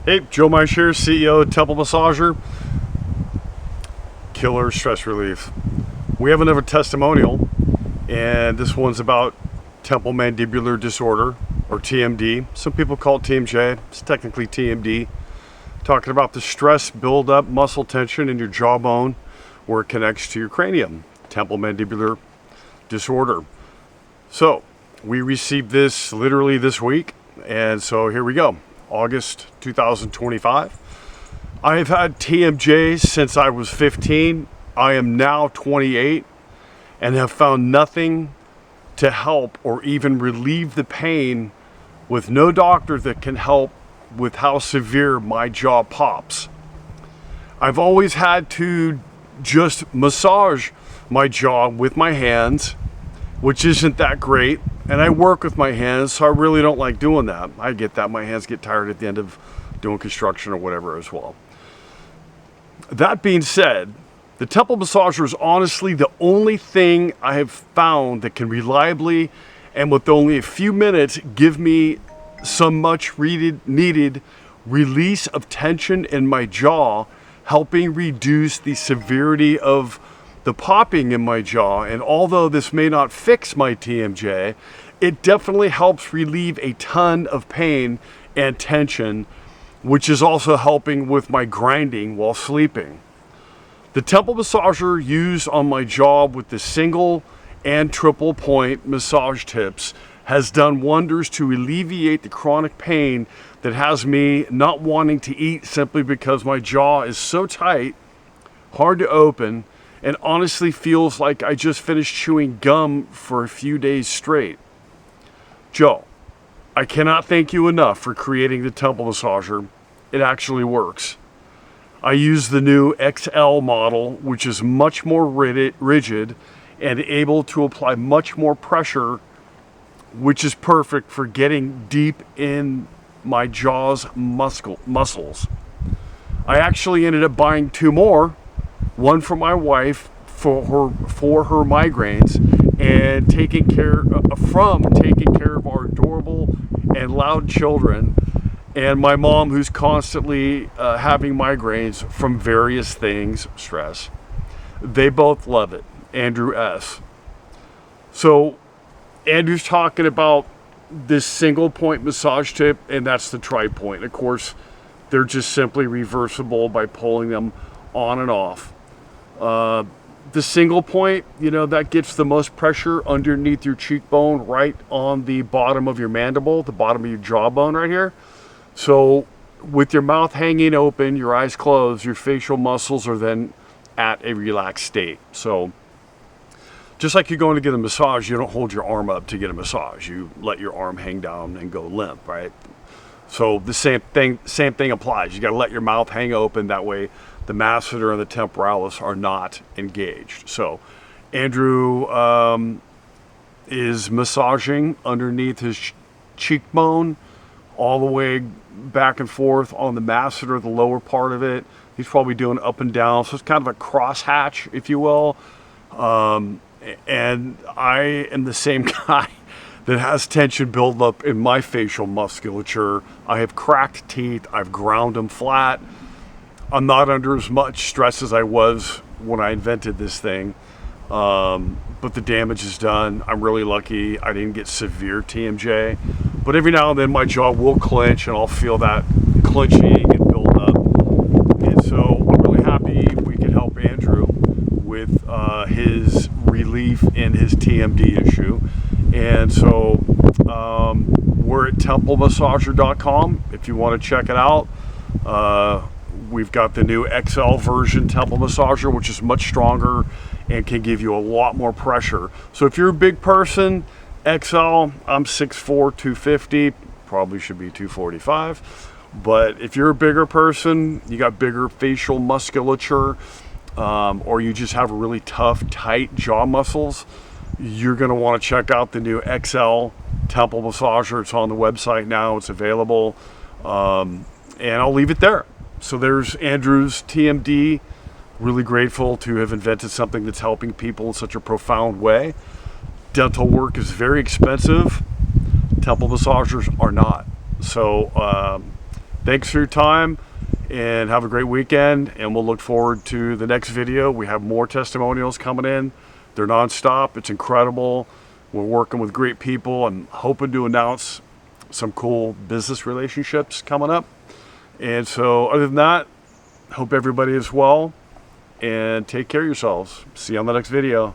Hey, Joe Mice here, CEO of Temple Massager. Killer stress relief. We have another testimonial, and this one's about Temple Mandibular Disorder, or TMD. Some people call it TMJ. It's technically TMD. Talking about the stress buildup, muscle tension in your jawbone where it connects to your cranium. Temple Mandibular Disorder. So, we received this literally this week, and so here we go. August 2025. I have had TMJ since I was 15. I am now 28 and have found nothing to help or even relieve the pain, with no doctor that can help with how severe my jaw pops. I've always had to just massage my jaw with my hands, which isn't that great. And I work with my hands, so I really don't like doing that. I get that. My hands get tired at the end of doing construction or whatever as well. That being said, the Temple Massager is honestly the only thing I have found that can reliably and with only a few minutes give me some much needed release of tension in my jaw, helping reduce the severity of the popping in my jaw. And although this may not fix my TMJ, it definitely helps relieve a ton of pain and tension, which is also helping with my grinding while sleeping. The Temple Massager used on my jaw with the single and triple point massage tips has done wonders to alleviate the chronic pain that has me not wanting to eat simply because my jaw is so tight, hard to open, and honestly feels like I just finished chewing gum for a few days straight. Joe, I cannot thank you enough for creating the Temple Massager. It actually works. I use the new XL model, which is much more rigid and able to apply much more pressure, which is perfect for getting deep in my jaw's muscles. I actually ended up buying two more, one for my wife for her migraines, and taking care of our adorable and loud children, and my mom, who's constantly having migraines from various things, stress. They both love it. Andrew S. So Andrew's talking about this single point massage tip, and that's the tri-point. Of course, they're just simply reversible by pulling them on and off. The single point, that gets the most pressure underneath your cheekbone, right on the bottom of your mandible, the bottom of your jawbone right here. So with your mouth hanging open, your eyes closed, your facial muscles are then at a relaxed state. So just like you're going to get a massage, you don't hold your arm up to get a massage. You let your arm hang down and go limp, right? So the same thing applies. You got to let your mouth hang open. That way the masseter and the temporalis are not engaged. So Andrew is massaging underneath his cheekbone all the way back and forth on the masseter, the lower part of it. He's probably doing up and down. So it's kind of a crosshatch, if you will. And I am the same guy that has tension buildup in my facial musculature. I have cracked teeth. I've ground them flat. I'm not under as much stress as I was when I invented this thing. But the damage is done. I'm really lucky I didn't get severe TMJ. But every now and then my jaw will clench and I'll feel that clenching and build up. And so I'm really happy we could help Andrew with his relief in his TMD issue. And so we're at templemassager.com if you want to check it out. We've got the new XL version Temple Massager, which is much stronger and can give you a lot more pressure. So if you're a big person, XL, I'm 6'4", 250, probably should be 245. But if you're a bigger person, you got bigger facial musculature, or you just have really tough, tight jaw muscles, you're going to want to check out the new XL Temple Massager. It's on the website now. It's available. And I'll leave it there. So there's Andrew's TMD. Really grateful to have invented something that's helping people in such a profound way. Dental work is very expensive. Temple massagers are not. So Thanks for your time and have a great weekend, and we'll look forward to the next video. We have more testimonials coming in. They're nonstop. It's incredible. We're working with great people. I'm hoping to announce some cool business relationships coming up. And so other than that, hope everybody is well and take care of yourselves. See you on the next video.